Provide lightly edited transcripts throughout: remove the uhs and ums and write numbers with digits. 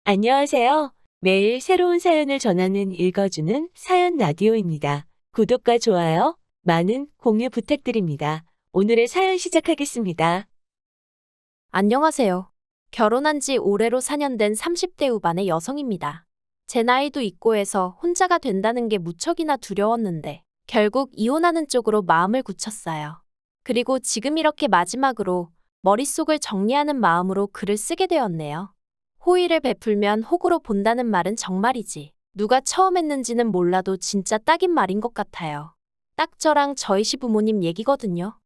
안녕하세요. 매일 새로운 사연을 전하는 읽어주는 사연 라디오입니다. 구독과 좋아요, 많은 공유 부탁드립니다. 오늘의 사연 시작하겠습니다. 안녕하세요. 결혼한 지 올해로 4년 된 30대 후반의 여성입니다. 제 나이도 있고 해서 혼자가 된다는 게 무척이나 두려웠는데 결국 이혼하는 쪽으로 마음을 굳혔어요. 그리고 지금 이렇게 마지막으로 머릿속을 정리하는 마음으로 글을 쓰게 되었네요. 호의를 베풀면 호구로 본다는 말은 정말이지. 누가 처음 했는지는 몰라도 진짜 딱인 말인 것 같아요. 딱 저랑 저희 시부모님 얘기거든요.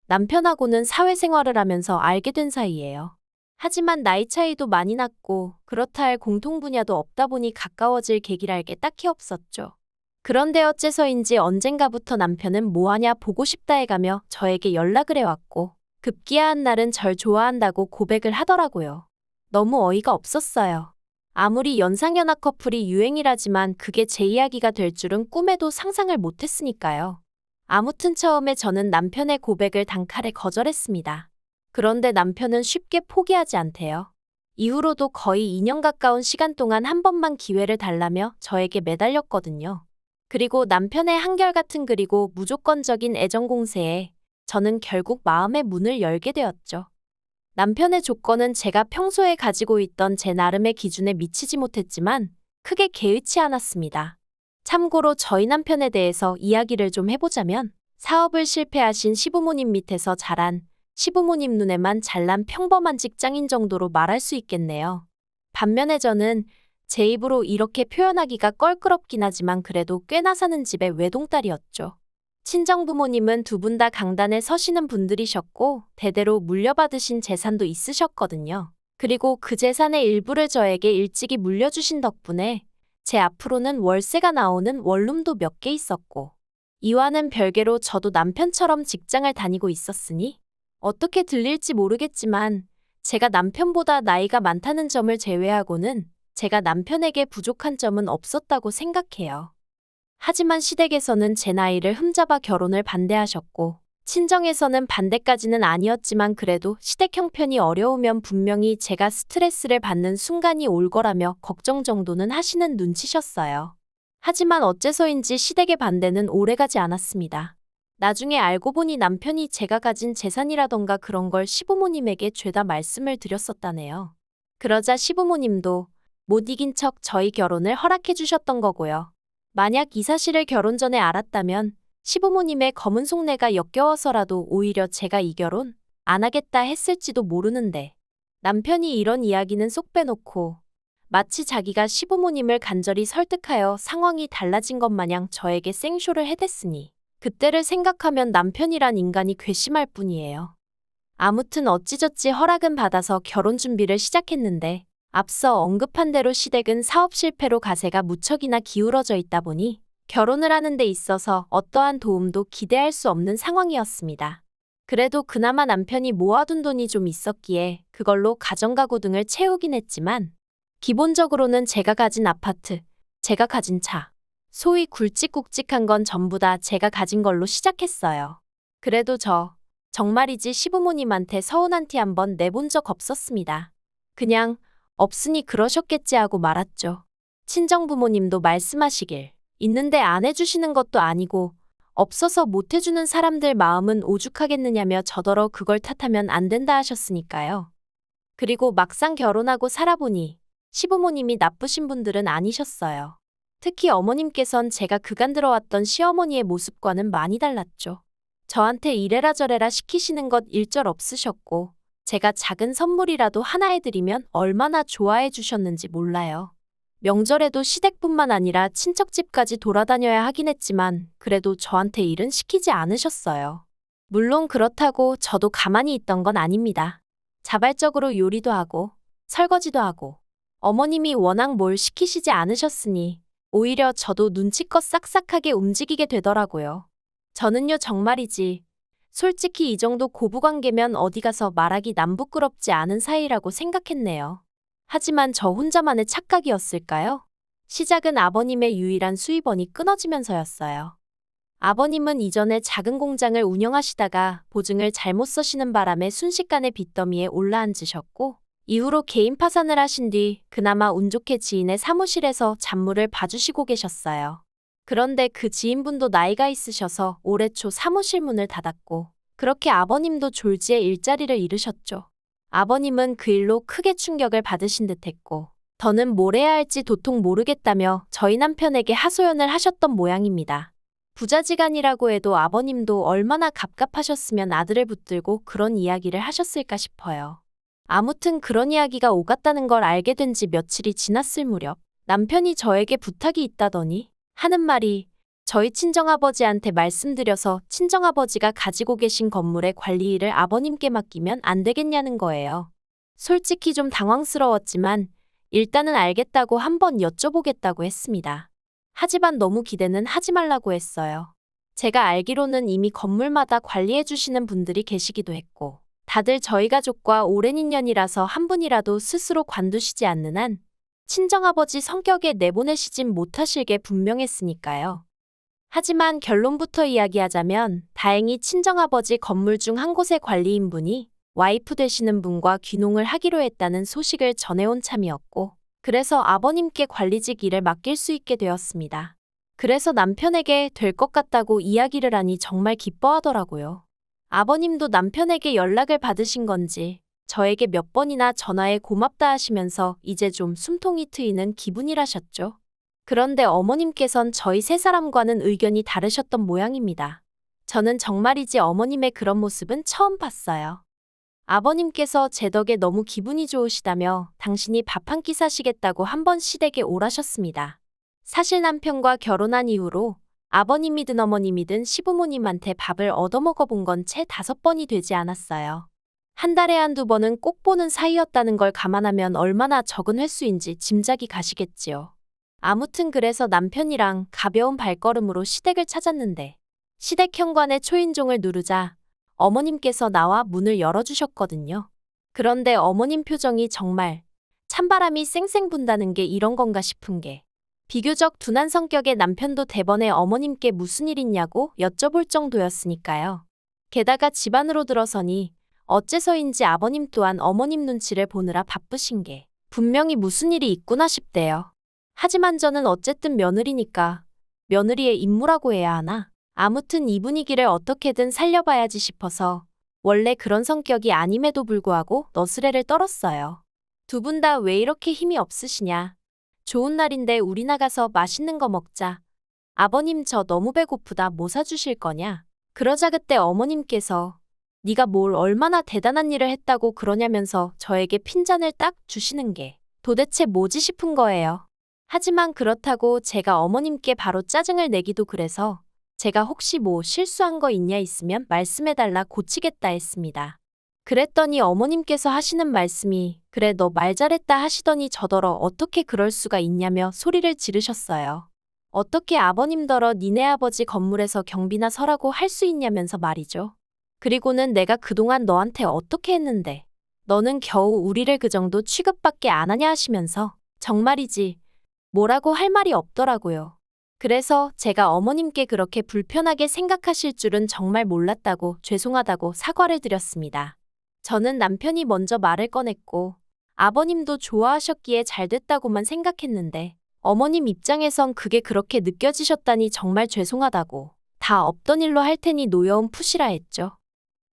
남편하고는 사회생활을 하면서 알게 된 사이예요. 하지만 나이 차이도 많이 났고 그렇다 할 공통 분야도 없다 보니 가까워질 계기랄 게 딱히 없었죠. 그런데 어째서인지 언젠가부터 남편은 뭐하냐 보고 싶다 해가며 저에게 연락을 해왔고 급기야 한 날은 절 좋아한다고 고백을 하더라고요. 너무 어이가 없었어요. 아무리 연상연하 커플이 유행이라지만 그게 제 이야기가 될 줄은 꿈에도 상상을 못했으니까요. 아무튼 처음에 저는 남편의 고백을 단칼에 거절했습니다. 그런데 남편은 쉽게 포기하지 않대요. 이후로도 거의 2년 가까운 시간 동안 한 번만 기회를 달라며 저에게 매달렸거든요. 그리고 남편의 한결같은 그리고 무조건적인 애정 공세에 저는 결국 마음의 문을 열게 되었죠. 남편의 조건은 제가 평소에 가지고 있던 제 나름의 기준에 미치지 못했지만 크게 개의치 않았습니다. 참고로 저희 남편에 대해서 이야기를 좀 해보자면 사업을 실패하신 시부모님 밑에서 자란 시부모님 눈에만 잘난 평범한 직장인 정도로 말할 수 있겠네요. 반면에 저는 제 입으로 이렇게 표현하기가 껄끄럽긴 하지만 그래도 꽤나 사는 집의 외동딸이었죠. 친정부모님은 두 분 다 강단에 서시는 분들이셨고 대대로 물려받으신 재산도 있으셨거든요. 그리고 그 재산의 일부를 저에게 일찍이 물려주신 덕분에 제 앞으로는 월세가 나오는 원룸도 몇 개 있었고 이와는 별개로 저도 남편처럼 직장을 다니고 있었으니 어떻게 들릴지 모르겠지만 제가 남편보다 나이가 많다는 점을 제외하고는 제가 남편에게 부족한 점은 없었다고 생각해요. 하지만 시댁에서는 제 나이를 흠잡아 결혼을 반대하셨고 친정에서는 반대까지는 아니었지만 그래도 시댁 형편이 어려우면 분명히 제가 스트레스를 받는 순간이 올 거라며 걱정 정도는 하시는 눈치셨어요. 하지만 어째서인지 시댁의 반대는 오래가지 않았습니다. 나중에 알고 보니 남편이 제가 가진 재산이라던가 그런 걸 시부모님에게 죄다 말씀을 드렸었다네요. 그러자 시부모님도 못 이긴 척 저희 결혼을 허락해 주셨던 거고요. 만약 이 사실을 결혼 전에 알았다면 시부모님의 검은 속내가 역겨워서라도 오히려 제가 이 결혼 안 하겠다 했을지도 모르는데 남편이 이런 이야기는 쏙 빼놓고 마치 자기가 시부모님을 간절히 설득하여 상황이 달라진 것 마냥 저에게 생쇼를 해댔으니 그때를 생각하면 남편이란 인간이 괘씸할 뿐이에요. 아무튼 어찌저찌 허락은 받아서 결혼 준비를 시작했는데 앞서 언급한 대로 시댁은 사업 실패로 가세가 무척이나 기울어져 있다 보니 결혼을 하는 데 있어서 어떠한 도움도 기대할 수 없는 상황이었습니다. 그래도 그나마 남편이 모아둔 돈이 좀 있었기에 그걸로 가정가구 등을 채우긴 했지만 기본적으로는 제가 가진 아파트, 제가 가진 차, 소위 굵직굵직한 건 전부 다 제가 가진 걸로 시작했어요. 그래도 정말이지 시부모님한테 서운한 티 한 번 내본 적 없었습니다. 그냥 없으니 그러셨겠지 하고 말았죠. 친정부모님도 말씀하시길 있는데 안 해주시는 것도 아니고 없어서 못 해주는 사람들 마음은 오죽하겠느냐며 저더러 그걸 탓하면 안 된다 하셨으니까요. 그리고 막상 결혼하고 살아보니 시부모님이 나쁘신 분들은 아니셨어요. 특히 어머님께선 제가 그간 들어왔던 시어머니의 모습과는 많이 달랐죠. 저한테 이래라 저래라 시키시는 것 일절 없으셨고 제가 작은 선물이라도 하나 해드리면 얼마나 좋아해 주셨는지 몰라요. 명절에도 시댁뿐만 아니라 친척집까지 돌아다녀야 하긴 했지만 그래도 저한테 일은 시키지 않으셨어요. 물론 그렇다고 저도 가만히 있던 건 아닙니다. 자발적으로 요리도 하고 설거지도 하고 어머님이 워낙 뭘 시키시지 않으셨으니 오히려 저도 눈치껏 싹싹하게 움직이게 되더라고요. 저는요 정말이지 솔직히 이 정도 고부관계면 어디 가서 말하기 남부끄럽지 않은 사이라고 생각했네요. 하지만 저 혼자만의 착각이었을까요? 시작은 아버님의 유일한 수입원이 끊어지면서였어요. 아버님은 이전에 작은 공장을 운영하시다가 보증을 잘못 써시는 바람에 순식간에 빚더미에 올라앉으셨고 이후로 개인 파산을 하신 뒤 그나마 운 좋게 지인의 사무실에서 잡무를 봐주시고 계셨어요. 그런데 그 지인분도 나이가 있으셔서 올해 초 사무실 문을 닫았고, 그렇게 아버님도 졸지에 일자리를 잃으셨죠. 아버님은 그 일로 크게 충격을 받으신 듯했고, 더는 뭘 해야 할지 도통 모르겠다며 저희 남편에게 하소연을 하셨던 모양입니다. 부자지간이라고 해도 아버님도 얼마나 갑갑하셨으면 아들을 붙들고 그런 이야기를 하셨을까 싶어요. 아무튼 그런 이야기가 오갔다는 걸 알게 된 지 며칠이 지났을 무렵 남편이 저에게 부탁이 있다더니 하는 말이 저희 친정아버지한테 말씀드려서 친정아버지가 가지고 계신 건물의 관리 일을 아버님께 맡기면 안 되겠냐는 거예요. 솔직히 좀 당황스러웠지만 일단은 알겠다고 한번 여쭤보겠다고 했습니다. 하지만 너무 기대는 하지 말라고 했어요. 제가 알기로는 이미 건물마다 관리해 주시는 분들이 계시기도 했고, 다들 저희 가족과 오랜 인연이라서 한 분이라도 스스로 관두시지 않는 한 친정아버지 성격에 내보내시진 못하실 게 분명했으니까요. 하지만 결론부터 이야기하자면 다행히 친정아버지 건물 중 한 곳의 관리인분이 와이프 되시는 분과 귀농을 하기로 했다는 소식을 전해온 참이었고, 그래서 아버님께 관리직 일을 맡길 수 있게 되었습니다. 그래서 남편에게 될 것 같다고 이야기를 하니 정말 기뻐하더라고요. 아버님도 남편에게 연락을 받으신 건지 저에게 몇 번이나 전화해 고맙다 하시면서 이제 좀 숨통이 트이는 기분이라셨죠. 그런데 어머님께선 저희 세 사람과는 의견이 다르셨던 모양입니다. 저는 정말이지 어머님의 그런 모습은 처음 봤어요. 아버님께서 제 덕에 너무 기분이 좋으시다며 당신이 밥 한 끼 사시겠다고 한 번 시댁에 오라셨습니다. 사실 남편과 결혼한 이후로 아버님이든 어머님이든 시부모님한테 밥을 얻어먹어 본 건 채 5번이 되지 않았어요. 한 달에 한두 번은 꼭 보는 사이였다는 걸 감안하면 얼마나 적은 횟수인지 짐작이 가시겠지요. 아무튼 그래서 남편이랑 가벼운 발걸음으로 시댁을 찾았는데 시댁 현관에 초인종을 누르자 어머님께서 나와 문을 열어주셨거든요. 그런데 어머님 표정이 정말 찬바람이 쌩쌩 분다는 게 이런 건가 싶은 게 비교적 둔한 성격의 남편도 대번에 어머님께 무슨 일 있냐고 여쭤볼 정도였으니까요. 게다가 집 안으로 들어서니 어째서인지 아버님 또한 어머님 눈치를 보느라 바쁘신 게 분명히 무슨 일이 있구나 싶대요. 하지만 저는 어쨌든 며느리니까 며느리의 임무라고 해야 하나? 아무튼 이 분위기를 어떻게든 살려봐야지 싶어서 원래 그런 성격이 아님에도 불구하고 너스레를 떨었어요. 두 분 다 왜 이렇게 힘이 없으시냐? 좋은 날인데 우리 나가서 맛있는 거 먹자. 아버님 저 너무 배고프다 뭐 사주실 거냐? 그러자 그때 어머님께서 네가 뭘 얼마나 대단한 일을 했다고 그러냐면서 저에게 핀잔을 딱 주시는 게 도대체 뭐지 싶은 거예요. 하지만 그렇다고 제가 어머님께 바로 짜증을 내기도 그래서 제가 혹시 뭐 실수한 거 있냐 있으면 말씀해달라 고치겠다 했습니다. 그랬더니 어머님께서 하시는 말씀이 그래 너 말 잘했다 하시더니 저더러 어떻게 그럴 수가 있냐며 소리를 지르셨어요. 어떻게 아버님더러 니네 아버지 건물에서 경비나 서라고 할 수 있냐면서 말이죠. 그리고는 내가 그동안 너한테 어떻게 했는데 너는 겨우 우리를 그 정도 취급밖에 안 하냐 하시면서 정말이지 뭐라고 할 말이 없더라고요. 그래서 제가 어머님께 그렇게 불편하게 생각하실 줄은 정말 몰랐다고 죄송하다고 사과를 드렸습니다. 저는 남편이 먼저 말을 꺼냈고 아버님도 좋아하셨기에 잘 됐다고만 생각했는데 어머님 입장에선 그게 그렇게 느껴지셨다니 정말 죄송하다고 다 없던 일로 할 테니 노여움 푸시라 했죠.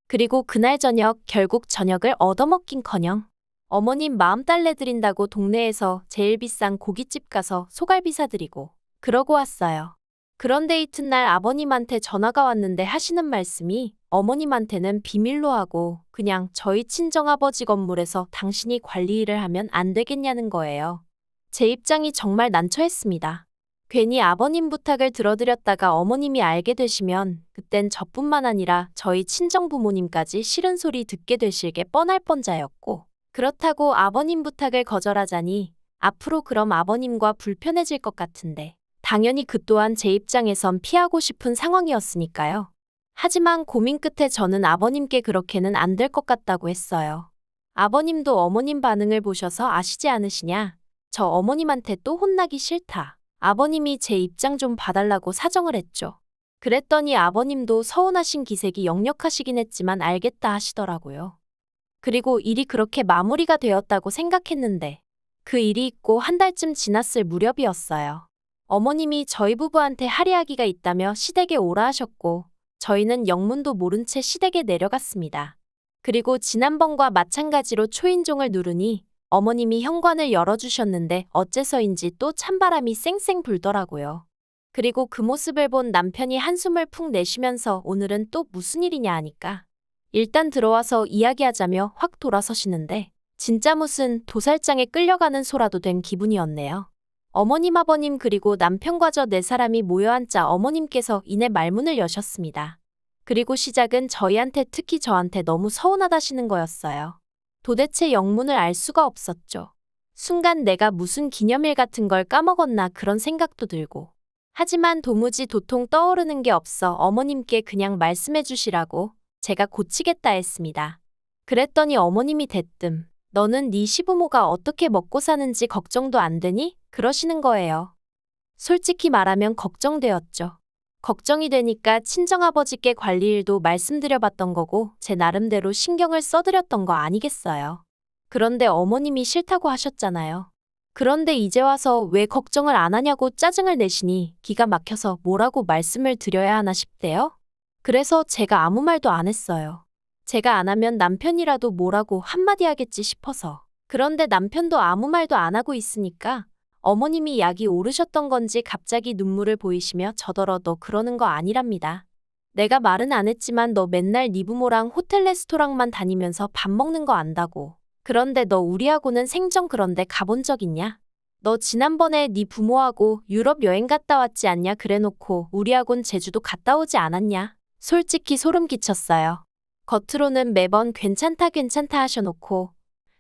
그리고 그날 저녁 결국 저녁을 얻어먹긴커녕 어머님 마음 달래드린다고 동네에서 제일 비싼 고깃집 가서 소갈비 사드리고 그러고 왔어요. 그런데 이튿날 아버님한테 전화가 왔는데 하시는 말씀이 어머님한테는 비밀로 하고 그냥 저희 친정아버지 건물에서 당신이 관리 일을 하면 안 되겠냐는 거예요. 제 입장이 정말 난처했습니다. 괜히 아버님 부탁을 들어드렸다가 어머님이 알게 되시면 그땐 저뿐만 아니라 저희 친정부모님까지 싫은 소리 듣게 되실 게 뻔할 뻔자였고 그렇다고 아버님 부탁을 거절하자니 앞으로 그럼 아버님과 불편해질 것 같은데 당연히 그 또한 제 입장에선 피하고 싶은 상황이었으니까요. 하지만 고민 끝에 저는 아버님께 그렇게는 안 될 것 같다고 했어요. 아버님도 어머님 반응을 보셔서 아시지 않으시냐? 저 어머님한테 또 혼나기 싫다. 아버님이 제 입장 좀 봐달라고 사정을 했죠. 그랬더니 아버님도 서운하신 기색이 역력하시긴 했지만 알겠다 하시더라고요. 그리고 일이 그렇게 마무리가 되었다고 생각했는데 그 일이 있고 한 달쯤 지났을 무렵이었어요. 어머님이 저희 부부한테 할애하기가 있다며 시댁에 오라 하셨고 저희는 영문도 모른 채 시댁에 내려갔습니다. 그리고 지난번과 마찬가지로 초인종을 누르니 어머님이 현관을 열어주셨는데 어째서인지 또 찬바람이 쌩쌩 불더라고요. 그리고 그 모습을 본 남편이 한숨을 푹 내쉬면서 오늘은 또 무슨 일이냐 하니까 일단 들어와서 이야기하자며 확 돌아서시는데 진짜 무슨 도살장에 끌려가는 소라도 된 기분이었네요. 어머님 아버님 그리고 남편과 저 네 사람이 모여 앉자 어머님께서 이내 말문을 여셨습니다. 그리고 시작은 저희한테 특히 저한테 너무 서운하다시는 거였어요. 도대체 영문을 알 수가 없었죠. 순간 내가 무슨 기념일 같은 걸 까먹었나 그런 생각도 들고. 하지만 도무지 도통 떠오르는 게 없어 어머님께 그냥 말씀해 주시라고 제가 고치겠다 했습니다. 그랬더니 어머님이 대뜸 너는 네 시부모가 어떻게 먹고 사는지 걱정도 안 되니? 그러시는 거예요. 솔직히 말하면 걱정되었죠. 걱정이 되니까 친정아버지께 관리 일도 말씀드려봤던 거고 제 나름대로 신경을 써드렸던 거 아니겠어요. 그런데 어머님이 싫다고 하셨잖아요. 그런데 이제 와서 왜 걱정을 안 하냐고 짜증을 내시니 기가 막혀서 뭐라고 말씀을 드려야 하나 싶대요. 그래서 제가 아무 말도 안 했어요. 제가 안 하면 남편이라도 뭐라고 한마디 하겠지 싶어서. 그런데 남편도 아무 말도 안 하고 있으니까 어머님이 약이 오르셨던 건지 갑자기 눈물을 보이시며 저더러 너 그러는 거 아니랍니다. 내가 말은 안 했지만 너 맨날 네 부모랑 호텔 레스토랑만 다니면서 밥 먹는 거 안다고. 그런데 너 우리하고는 생전 그런데 가본 적 있냐? 너 지난번에 네 부모하고 유럽 여행 갔다 왔지 않냐 그래놓고 우리하고는 제주도 갔다 오지 않았냐? 솔직히 소름 끼쳤어요. 겉으로는 매번 괜찮다 괜찮다 하셔놓고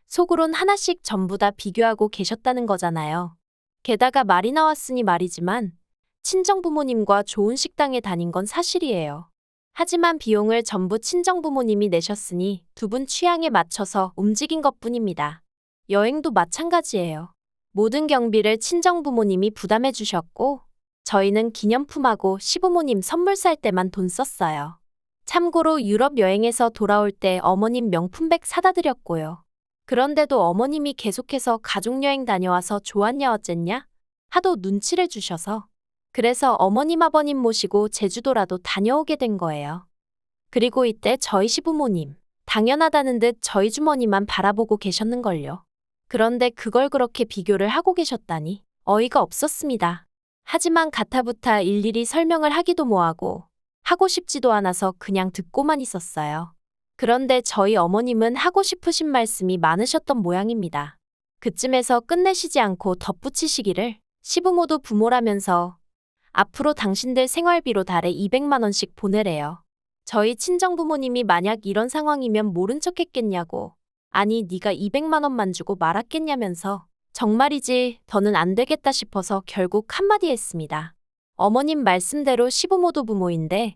속으론 하나씩 전부 다 비교하고 계셨다는 거잖아요. 게다가 말이 나왔으니 말이지만 친정부모님과 좋은 식당에 다닌 건 사실이에요. 하지만 비용을 전부 친정부모님이 내셨으니 두 분 취향에 맞춰서 움직인 것뿐입니다. 여행도 마찬가지예요. 모든 경비를 친정부모님이 부담해 주셨고 저희는 기념품하고 시부모님 선물 살 때만 돈 썼어요. 참고로 유럽 여행에서 돌아올 때 어머님 명품백 사다 드렸고요. 그런데도 어머님이 계속해서 가족여행 다녀와서 좋았냐 어쨌냐 하도 눈치를 주셔서 그래서 어머님 아버님 모시고 제주도라도 다녀오게 된 거예요. 그리고 이때 저희 시부모님 당연하다는 듯 저희 주머니만 바라보고 계셨는걸요. 그런데 그걸 그렇게 비교를 하고 계셨다니 어이가 없었습니다. 하지만 가타부타 일일이 설명을 하기도 뭐하고 하고 싶지도 않아서 그냥 듣고만 있었어요. 그런데 저희 어머님은 하고 싶으신 말씀이 많으셨던 모양입니다. 그쯤에서 끝내시지 않고 덧붙이시기를 시부모도 부모라면서 앞으로 당신들 생활비로 달에 200만 원씩 보내래요. 저희 친정부모님이 만약 이런 상황이면 모른 척 했겠냐고. 아니 네가 200만 원만 주고 말았겠냐면서 정말이지 더는 안 되겠다 싶어서 결국 한마디 했습니다. 어머님 말씀대로 시부모도 부모인데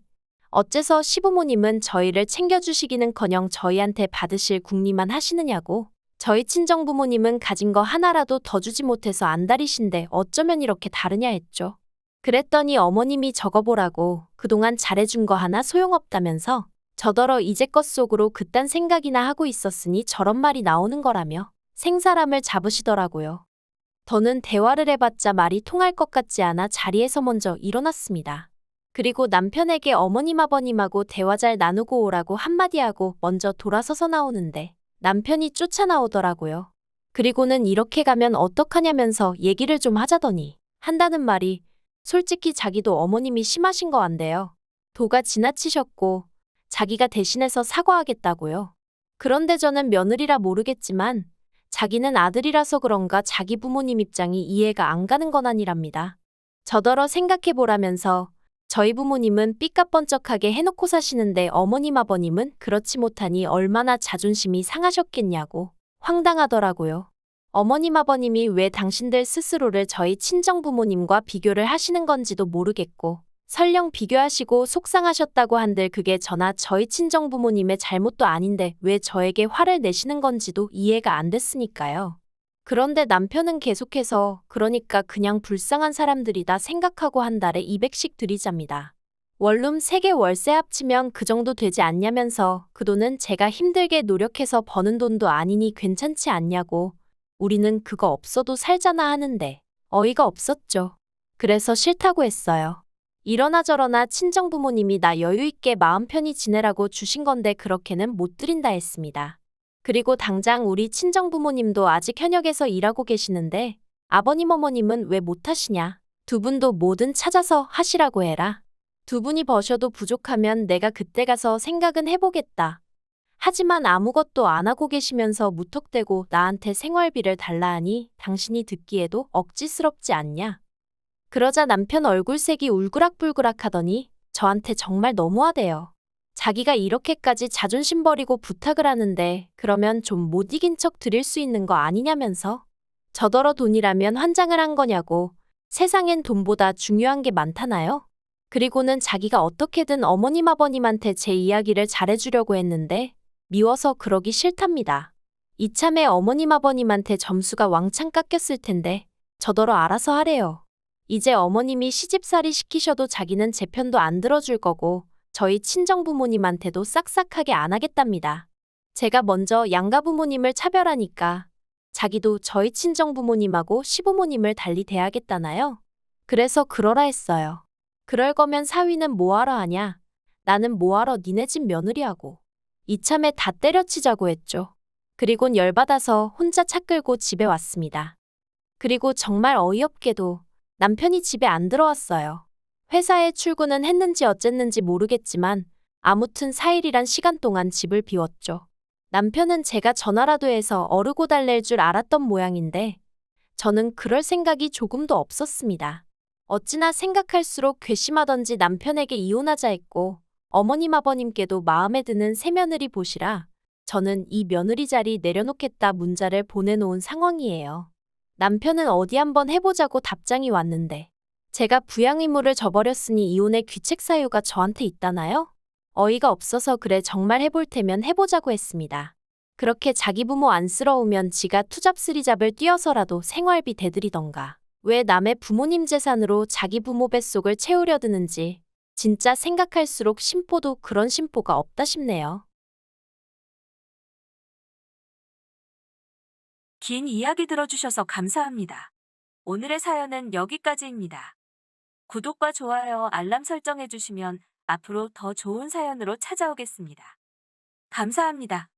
어째서 시부모님은 저희를 챙겨주시기는커녕 저희한테 받으실 궁리만 하시느냐고. 저희 친정부모님은 가진 거 하나라도 더 주지 못해서 안달이신데 어쩌면 이렇게 다르냐 했죠. 그랬더니 어머님이 적어보라고 그동안 잘해준 거 하나 소용없다면서 저더러 이제껏 속으로 그딴 생각이나 하고 있었으니 저런 말이 나오는 거라며 생사람을 잡으시더라고요. 더는 대화를 해봤자 말이 통할 것 같지 않아 자리에서 먼저 일어났습니다. 그리고 남편에게 어머님 아버님하고 대화 잘 나누고 오라고 한마디 하고 먼저 돌아서서 나오는데 남편이 쫓아나오더라고요. 그리고는 이렇게 가면 어떡하냐면서 얘기를 좀 하자더니 한다는 말이 솔직히 자기도 어머님이 심하신 거 안돼요. 도가 지나치셨고 자기가 대신해서 사과하겠다고요. 그런데 저는 며느리라 모르겠지만 자기는 아들이라서 그런가 자기 부모님 입장이 이해가 안 가는 건 아니랍니다. 저더러 생각해보라면서 저희 부모님은 삐까뻔쩍하게 해놓고 사시는데 어머님 아버님은 그렇지 못하니 얼마나 자존심이 상하셨겠냐고 황당하더라고요. 어머님 아버님이 왜 당신들 스스로를 저희 친정부모님과 비교를 하시는 건지도 모르겠고 설령 비교하시고 속상하셨다고 한들 그게 저나 저희 친정부모님의 잘못도 아닌데 왜 저에게 화를 내시는 건지도 이해가 안 됐으니까요. 그런데 남편은 계속해서 그러니까 그냥 불쌍한 사람들이다 생각하고 한 달에 200씩 드리잡니다. 원룸 3개 월세 합치면 그 정도 되지 않냐면서 그 돈은 제가 힘들게 노력해서 버는 돈도 아니니 괜찮지 않냐고. 우리는 그거 없어도 살잖아 하는데 어이가 없었죠. 그래서 싫다고 했어요. 이러나 저러나 친정부모님이 나 여유있게 마음 편히 지내라고 주신 건데 그렇게는 못 드린다 했습니다. 그리고 당장 우리 친정부모님도 아직 현역에서 일하고 계시는데 아버님 어머님은 왜 못하시냐. 두 분도 뭐든 찾아서 하시라고 해라. 두 분이 버셔도 부족하면 내가 그때 가서 생각은 해보겠다. 하지만 아무것도 안 하고 계시면서 무턱대고 나한테 생활비를 달라 하니 당신이 듣기에도 억지스럽지 않냐. 그러자 남편 얼굴색이 울그락불그락 하더니 저한테 정말 너무하대요. 자기가 이렇게까지 자존심 버리고 부탁을 하는데 그러면 좀 못 이긴 척 드릴 수 있는 거 아니냐면서. 저더러 돈이라면 환장을 한 거냐고. 세상엔 돈보다 중요한 게 많다나요? 그리고는 자기가 어떻게든 어머님 아버님한테 제 이야기를 잘해주려고 했는데 미워서 그러기 싫답니다. 이참에 어머님 아버님한테 점수가 왕창 깎였을 텐데 저더러 알아서 하래요. 이제 어머님이 시집살이 시키셔도 자기는 제 편도 안 들어줄 거고 저희 친정부모님한테도 싹싹하게 안 하겠답니다. 제가 먼저 양가부모님을 차별하니까 자기도 저희 친정부모님하고 시부모님을 달리 대하겠다나요? 그래서 그러라 했어요. 그럴 거면 사위는 뭐하러 하냐? 나는 뭐하러 니네 집 며느리하고. 이참에 다 때려치자고 했죠. 그리곤 열받아서 혼자 차 끌고 집에 왔습니다. 그리고 정말 어이없게도 남편이 집에 안 들어왔어요. 회사에 출근은 했는지 어쨌는지 모르겠지만 아무튼 4일이란 시간 동안 집을 비웠죠. 남편은 제가 전화라도 해서 어르고 달랠 줄 알았던 모양인데 저는 그럴 생각이 조금도 없었습니다. 어찌나 생각할수록 괘씸하던지 남편에게 이혼하자 했고 어머님 아버님께도 마음에 드는 새며느리 보시라 저는 이 며느리 자리 내려놓겠다 문자를 보내놓은 상황이에요. 남편은 어디 한번 해보자고 답장이 왔는데 제가 부양 의무를 져버렸으니 이혼의 귀책 사유가 저한테 있다나요? 어이가 없어서 그래 정말 해볼 테면 해보자고 했습니다. 그렇게 자기 부모 안쓰러우면 지가 투잡스리잡을 뛰어서라도 생활비 대드리던가. 왜 남의 부모님 재산으로 자기 부모 뱃속을 채우려 드는지 진짜 생각할수록 심보도 그런 심보가 없다 싶네요. 긴 이야기 들어주셔서 감사합니다. 오늘의 사연은 여기까지입니다. 구독과 좋아요, 알람 설정해주시면 앞으로 더 좋은 사연으로 찾아오겠습니다. 감사합니다.